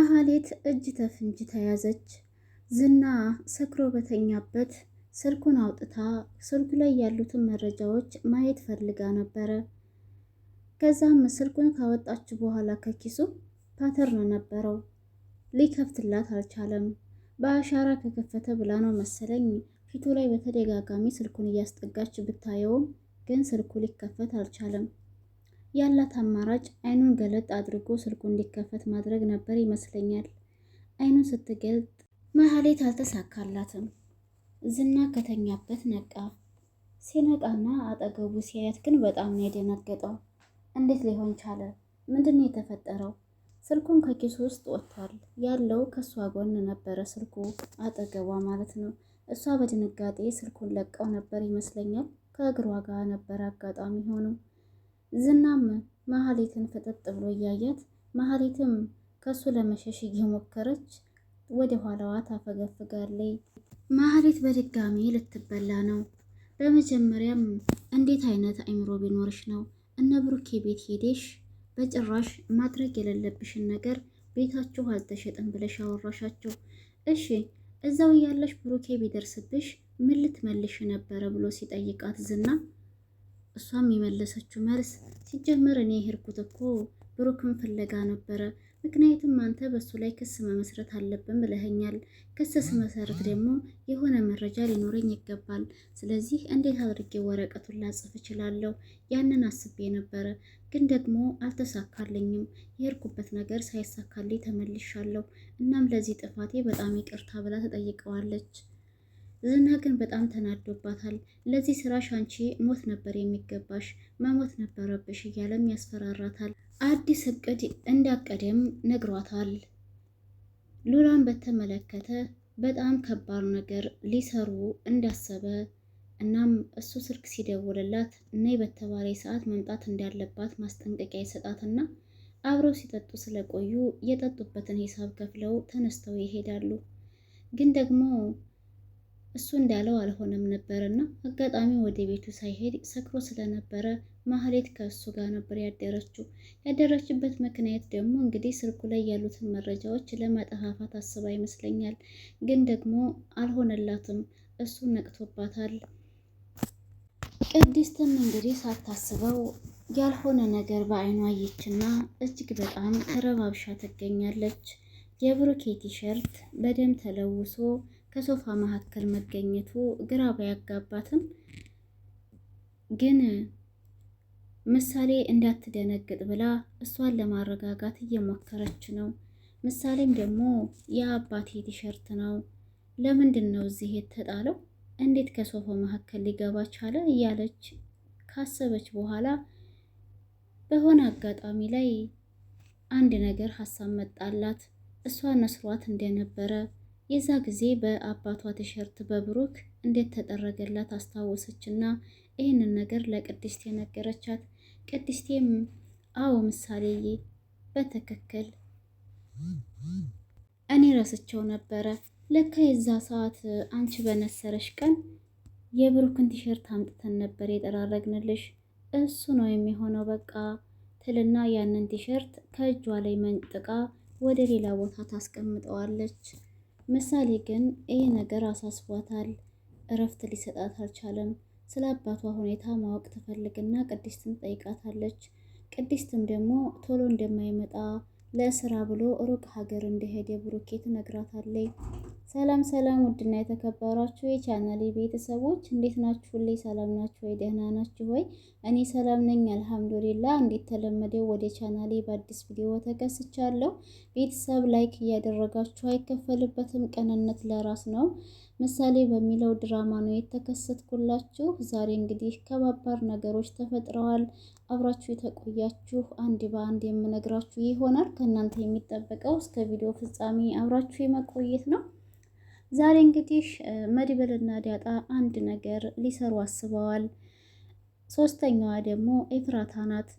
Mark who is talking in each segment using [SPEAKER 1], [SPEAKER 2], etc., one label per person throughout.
[SPEAKER 1] ማህሌት እጅ ተፍንጅ ተያዘች። ዝና ሰክሮ በተኛበት ስልኩን አውጥታ ስልኩ ላይ ያሉትን መረጃዎች ማየት ፈልጋ ነበረ። ከዛም ስልኩን ካወጣች በኋላ ከኪሱ ፓተርን ነበረው። ሊከፍትላት አልቻለም። በአሻራ ከከፈተ ብላ ነው መሰለኝ ፊቱ ላይ በተደጋጋሚ ስልኩን እያስጠጋች ብታየውም ግን ስልኩ ሊከፈት አልቻለም። ያላት አማራጭ አይኑን ገለጥ አድርጎ ስልኩ እንዲከፈት ማድረግ ነበር ይመስለኛል። አይኑን ስትገልጥ ማህሌት አልተሳካላትም። ዝና ከተኛበት ነቃ። ሲነቃና አጠገቡ ሲያያት ግን በጣም ነው የደነገጠው። እንዴት ሊሆን ቻለ? ምንድን ነው የተፈጠረው? ስልኩን ከኪሱ ውስጥ ወጥቷል። ያለው ከእሷ ጎን ነበረ፣ ስልኩ አጠገቧ ማለት ነው። እሷ በድንጋጤ ስልኩን ለቀው ነበር ይመስለኛል። ከእግሯ ጋር ነበር አጋጣሚ ሆነው። ዝናም ማህሌትን ፍጥጥ ብሎ እያያት፣ ማህሌትም ከሱ ለመሸሽ እየሞከረች ወደ ኋላዋ ታፈገፍጋለች። ማህሌት በድጋሚ ልትበላ ነው። በመጀመሪያም እንዴት አይነት አይምሮ ቢኖርሽ ነው እነ ብሩኬ ቤት ሄደሽ በጭራሽ ማድረግ የሌለብሽን ነገር ቤታችሁ አልተሸጥም ብለሽ አወራሻቸው? እሺ እዛው እያለሽ ብሩኬ ቢደርስብሽ ምን ልትመልሽ ነበረ ብሎ ሲጠይቃት ዝና፣ እሷም የመለሰችው መልስ ሲጀመር እኔ የሄድኩት እኮ ብሩክን ፍለጋ ነበረ። ምክንያቱም አንተ በሱ ላይ ክስ መመስረት አለብን ብለኸኛል። ክስ መሰረት ደግሞ የሆነ መረጃ ሊኖረኝ ይገባል። ስለዚህ እንዴት አድርጌ ወረቀቱን ላጽፍ እችላለሁ? ያንን አስቤ ነበረ፣ ግን ደግሞ አልተሳካልኝም። የሄድኩበት ነገር ሳይሳካልኝ ተመልሻለሁ። እናም ለዚህ ጥፋቴ በጣም ይቅርታ ብላ ተጠይቀዋለች። ዝና ግን በጣም ተናዶባታል። ለዚህ ስራሽ አንቺ ሞት ነበር የሚገባሽ፣ መሞት ነበረብሽ እያለም ያስፈራራታል። አዲስ እቅድ እንዳቀደም ነግሯታል። ሉላን በተመለከተ በጣም ከባድ ነገር ሊሰሩ እንዳሰበ፣ እናም እሱ ስልክ ሲደውልላት ነይ በተባለ ሰዓት መምጣት እንዳለባት ማስጠንቀቂያ ይሰጣትና አብረው ሲጠጡ ስለቆዩ የጠጡበትን ሂሳብ ከፍለው ተነስተው ይሄዳሉ። ግን ደግሞ እሱ እንዳለው አልሆነም ነበርና አጋጣሚ ወደ ቤቱ ሳይሄድ ሰክሮ ስለነበረ ማህሌት ከእሱ ጋር ነበር ያደረችው። ያደረችበት ምክንያት ደግሞ እንግዲህ ስልኩ ላይ ያሉትን መረጃዎች ለማጠፋፋት አስባ ይመስለኛል። ግን ደግሞ አልሆነላትም። እሱ ነቅቶባታል። ቅድስትም እንግዲህ ሳታስበው ያልሆነ ነገር በአይኗ አየችና እጅግ በጣም ተረባብሻ ትገኛለች። የብሩኬ ቲሸርት በደም ተለውሶ ከሶፋ መካከል መገኘቱ ግራ ባያጋባትም ግን ምሳሌ እንዳትደነግጥ ብላ እሷን ለማረጋጋት እየሞከረች ነው። ምሳሌም ደግሞ የአባቴ ቲሸርት ነው፣ ለምንድን ነው እዚህ የተጣለው? እንዴት ከሶፋው መካከል ሊገባ ቻለ? እያለች ካሰበች በኋላ በሆነ አጋጣሚ ላይ አንድ ነገር ሀሳብ መጣላት። እሷ ነስሯት እንደነበረ የዛ ጊዜ በአባቷ ቲሸርት በብሩክ እንዴት ተጠረገላት አስታወሰችና ይህንን ነገር ለቅድስት የነገረቻት። ቅድስቴም አዎ ምሳሌዬ፣ በትክክል እኔ ረስቸው ነበረ። ለካ የዛ ሰዓት አንቺ በነሰረሽ ቀን የብሩክን ቲሸርት አምጥተን ነበር የጠራረግንልሽ። እሱ ነው የሚሆነው በቃ ትልና ያንን ቲሸርት ከእጇ ላይ መንጥቃ ወደ ሌላ ቦታ ታስቀምጠዋለች። ምሳሌ ግን ይህ ነገር አሳስቧታል። እረፍት ሊሰጣት አልቻለም። ስለ አባቷ ሁኔታ ማወቅ ትፈልግና ቅድስትን ጠይቃታለች። ቅድስትም ደግሞ ቶሎ እንደማይመጣ ለስራ ብሎ ሩቅ ሀገር እንደሄደ ብሩኬ ትነግራታለች። ሰላም ሰላም! ውድና የተከበራችሁ የቻናሌ ቤተሰቦች እንዴት ናችሁልኝ? ሰላም ናችሁ ወይ? ደህና ናችሁ ወይ? እኔ ሰላም ነኝ አልሐምዱሊላ። እንዴት ተለመደው ወደ ቻናሌ በአዲስ ቪዲዮ ተከስቻለሁ። ቤተሰብ ላይክ እያደረጋችሁ አይከፈልበትም፣ ቅንነት ለራስ ነው። ምሳሌ በሚለው ድራማ ነው የተከሰትኩላችሁ። ዛሬ እንግዲህ ከባባድ ነገሮች ተፈጥረዋል። አብራችሁ የተቆያችሁ አንድ በአንድ የምነግራችሁ ይሆናል። ከእናንተ የሚጠበቀው እስከ ቪዲዮ ፍጻሜ አብራችሁ የመቆየት ነው። ዛሬ እንግዲህ መድብልና ዳጣ አንድ ነገር ሊሰሩ አስበዋል። ሶስተኛዋ ደግሞ ኤፍራታ ናት።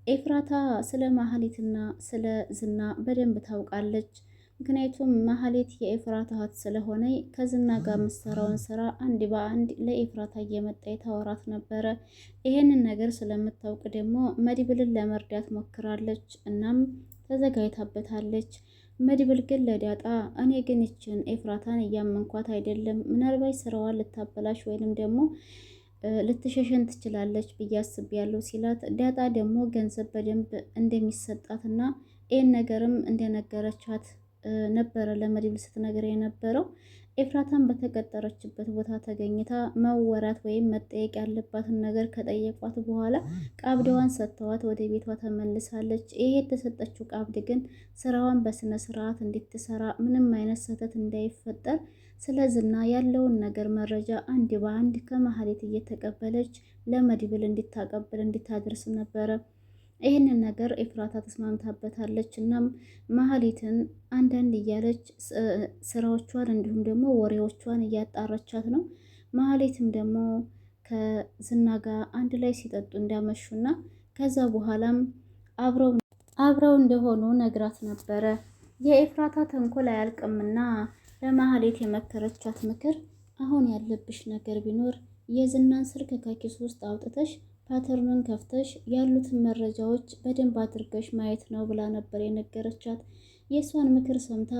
[SPEAKER 1] ኤፍራታ ስለ ማህሌትና ስለ ዝና በደንብ ታውቃለች። ምክንያቱም ማህሌት የኤፍራታ እህት ስለሆነ ከዝና ጋር የምትሰራውን ስራ አንድ በአንድ ለኤፍራታ እየመጣ ታወራት ነበረ። ይሄንን ነገር ስለምታውቅ ደግሞ መድብልን ለመርዳት ሞክራለች። እናም ተዘጋጅታበታለች። መድብል ግን ለዳጣ እኔ ግን ይችን ኤፍራታን እያመንኳት አይደለም፣ ምናልባት ስራዋን ልታበላሽ ወይንም ደግሞ ልትሸሸን ትችላለች ብዬ አስቤያለሁ ሲላት፣ ዳጣ ደግሞ ገንዘብ በደንብ እንደሚሰጣትና ይህን ነገርም እንደነገረቻት ነበረ ለመድብል ስትነግር የነበረው። ኤፍራታን በተቀጠረችበት ቦታ ተገኝታ መወራት ወይም መጠየቅ ያለባትን ነገር ከጠየቋት በኋላ ቃብደዋን ሰጥተዋት ወደ ቤቷ ተመልሳለች። ይሄ የተሰጠችው ቃብድ ግን ስራዋን በስነ ስርዓት እንድትሰራ ምንም አይነት ስህተት እንዳይፈጠር ስለ ዝና ያለውን ነገር መረጃ አንድ በአንድ ከመሀሌት እየተቀበለች ለመድብል እንድታቀብል እንድታደርስ ነበረ። ይህንን ነገር ኤፍራታ ተስማምታበታለች። እናም መሀሌትን አንዳንድ እያለች ስራዎቿን እንዲሁም ደግሞ ወሬዎቿን እያጣረቻት ነው። መሀሌትም ደግሞ ከዝና ጋር አንድ ላይ ሲጠጡ እንዳመሹና ከዛ በኋላም አብረው እንደሆኑ ነግራት ነበረ። የኤፍራታ ተንኮል አያልቅምና ለመሀሌት የመከረቻት ምክር አሁን ያለብሽ ነገር ቢኖር የዝናን ስልክ ከኪስ ውስጥ አውጥተሽ ፓተርኑን ከፍተሽ ያሉትን መረጃዎች በደንብ አድርገሽ ማየት ነው ብላ ነበር የነገረቻት። የእሷን ምክር ሰምታ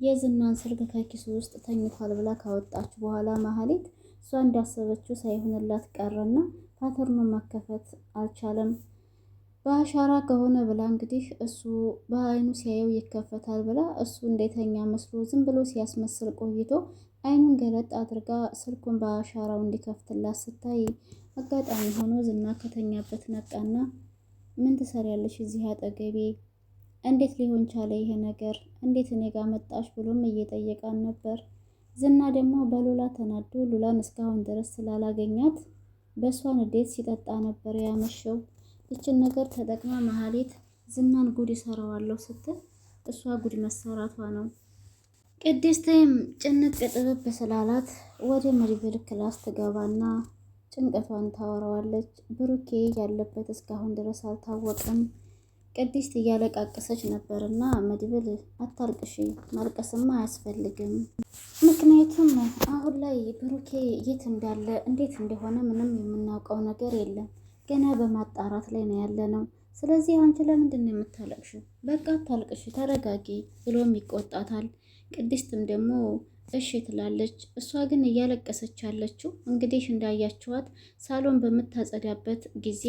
[SPEAKER 1] የዝናን ስልክ ከኪሱ ውስጥ ተኝቷል ብላ ካወጣች በኋላ መሀሌት እሷ እንዳሰበችው ሳይሆንላት ቀረና ፓተርኑን መከፈት አልቻለም። በአሻራ ከሆነ ብላ እንግዲህ እሱ በአይኑ ሲያየው ይከፈታል ብላ እሱ እንደተኛ መስሎ ዝም ብሎ ሲያስመስል ቆይቶ አይኑን ገለጥ አድርጋ ስልኩን በአሻራው እንዲከፍትላት ስታይ አጋጣሚ ሆኖ ዝና ከተኛበት ነቃና ምን ትሰሪያለሽ እዚህ አጠገቤ? እንዴት ሊሆን ቻለ ይሄ ነገር? እንዴት እኔ ጋር መጣሽ? ብሎም እየጠየቃን ነበር። ዝና ደግሞ በሉላ ተናዶ ሉላን እስካሁን ድረስ ስላላገኛት በእሷ ንዴት ሲጠጣ ነበር ያመሸው። ይችን ነገር ተጠቅማ መሀሌት ዝናን ጉድ ይሰራዋለሁ ስትል እሷ ጉድ መሰራቷ ነው። ቅድስትም ጭንቅ ጥብብ ስላላት ወደ መድብል ክላስ ትገባና ጭንቀቷን ታወራዋለች። ብሩኬ ያለበት እስካሁን ድረስ አልታወቀም። ቅድስት እያለቃቀሰች ነበርና መድብል አታልቅሽ፣ ማልቀስማ አያስፈልግም። ምክንያቱም አሁን ላይ ብሩኬ የት እንዳለ እንዴት እንደሆነ ምንም የምናውቀው ነገር የለም። ገና በማጣራት ላይ ነው ያለ ነው። ስለዚህ አንቺ ለምንድን ነው የምታለቅሽው? በቃ አታልቅሽ፣ ተረጋጊ ብሎም ይቆጣታል። ቅድስትም ደግሞ እሺ ትላለች። እሷ ግን እያለቀሰች ያለችው እንግዲህ እንዳያችኋት ሳሎን በምታጸዳበት ጊዜ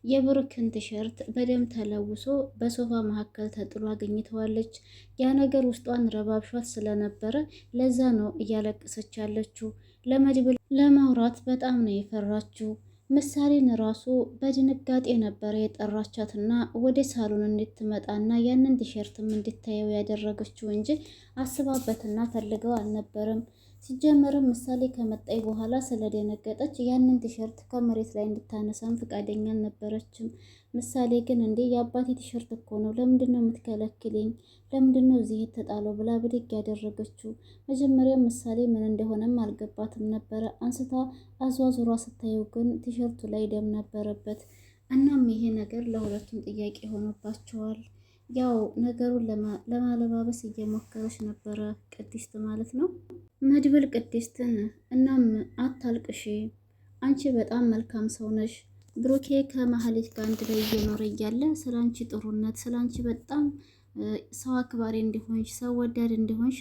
[SPEAKER 1] የብሩክን ቲሸርት በደም ተለውሶ በሶፋ መካከል ተጥሎ አገኝተዋለች። ያ ነገር ውስጧን ረባብሿት ስለነበረ ለዛ ነው እያለቀሰች ያለችው። ለመድብል ለማውራት በጣም ነው የፈራችው። ምሳሌን ራሱ በድንጋጤ ነበረ የጠራቻትና ወደ ሳሎን እንድትመጣና ያንን ቲሸርትም እንድታየው ያደረገችው እንጂ አስባበትና ፈልገው አልነበረም። ሲጀመርም ምሳሌ ከመጣይ በኋላ ስለደነገጠች ያንን ቲሸርት ከመሬት ላይ እንድታነሳም ፈቃደኛ አልነበረችም። ምሳሌ ግን እንዴ የአባቴ ቲሸርት እኮ ነው፣ ለምንድን ነው የምትከለክልኝ? ለምንድን ነው እዚህ የተጣለው ብላ ብድግ ያደረገችው። መጀመሪያ ምሳሌ ምን እንደሆነም አልገባትም ነበረ። አንስታ አዟዙሯ ስታየው ግን ቲሸርቱ ላይ ደም ነበረበት። እናም ይሄ ነገር ለሁለቱም ጥያቄ ሆኖባቸዋል። ያው ነገሩን ለማለባበስ እየሞከረች ነበረ ቅድስት ማለት ነው። መድብል ቅድስትን እናም አታልቅሺ፣ አንቺ በጣም መልካም ሰው ነሽ። ብሩኬ ከመሀሌት ጋር አንድ ላይ እየኖረ እያለ ስለ አንቺ ጥሩነት፣ ስለ አንቺ በጣም ሰው አክባሪ እንዲሆንሽ፣ ሰው ወዳድ እንዲሆንሽ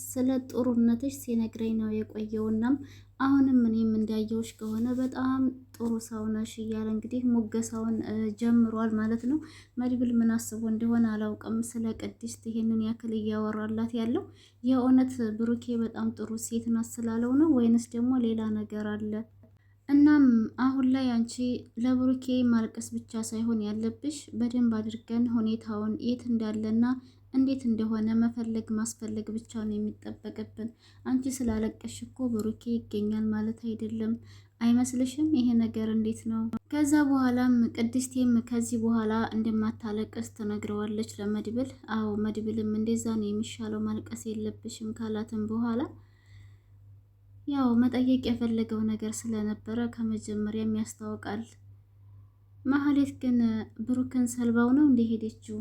[SPEAKER 1] ስለ ጥሩነትሽ ሲነግረኝ ነው የቆየውናም አሁንም እኔም እንዳየውሽ ከሆነ በጣም ጥሩ ሰው ነሽ እያለ እንግዲህ ሙገሳውን ጀምሯል ማለት ነው። መድብል ምን አስቦ እንደሆነ አላውቅም። ስለ ቅድስት ይሄንን ያክል እያወራላት ያለው የእውነት ብሩኬ በጣም ጥሩ ሴት ናት ስላለው ነው ወይንስ ደግሞ ሌላ ነገር አለ? እናም አሁን ላይ አንቺ ለብሩኬ ማልቀስ ብቻ ሳይሆን ያለብሽ በደንብ አድርገን ሁኔታውን የት እንዳለና እንዴት እንደሆነ መፈለግ ማስፈለግ ብቻ ነው የሚጠበቅብን። አንቺ ስላለቀሽ እኮ ብሩኬ ይገኛል ማለት አይደለም። አይመስልሽም? ይሄ ነገር እንዴት ነው? ከዛ በኋላም ቅድስቴም ከዚህ በኋላ እንደማታለቅስ ትነግረዋለች ለመድብል። አዎ መድብልም እንደዛ ነው የሚሻለው፣ ማልቀስ የለብሽም ካላትም በኋላ ያው መጠየቅ የፈለገው ነገር ስለነበረ ከመጀመሪያም ያስታውቃል። ማህሌት ግን ብሩክን ሰልባው ነው እንደሄደችው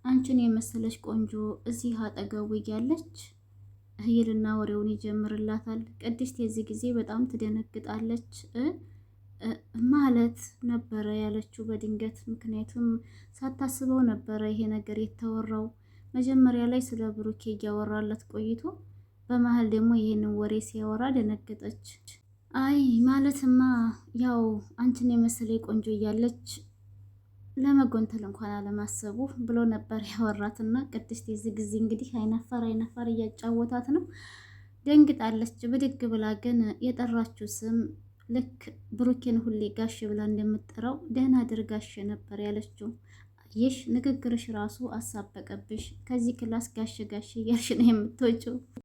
[SPEAKER 1] አንቺን የመሰለች ቆንጆ እዚህ አጠገቡ እያለች ይልና ወሬውን ይጀምርላታል። ቅድስት የዚህ ጊዜ በጣም ትደነግጣለች። ማለት ነበረ ያለችው በድንገት፣ ምክንያቱም ሳታስበው ነበረ ይሄ ነገር የተወራው። መጀመሪያ ላይ ስለ ብሩኬ እያወራላት ቆይቶ በመሀል ደግሞ ይህንን ወሬ ሲያወራ ደነገጠች። አይ ማለትማ ያው አንቺን የመሰለ ቆንጆ እያለች ለመጎንተል እንኳን አለማሰቡ ብሎ ነበር ያወራትና ቅድስት የዚህ ጊዜ እንግዲህ አይናፋር እያጫወታት ነው። ደንግጣለች። ብድግ ብላ ግን የጠራችው ስም ልክ ብሩኬን ሁሌ ጋሽ ብላ እንደምትጠራው ደህና አድርጋሽ ነበር ያለችው። ይሽ ንግግርሽ ራሱ አሳበቀብሽ። ከዚህ ክላስ ጋሽ እያልሽ ነው የምትወጪው።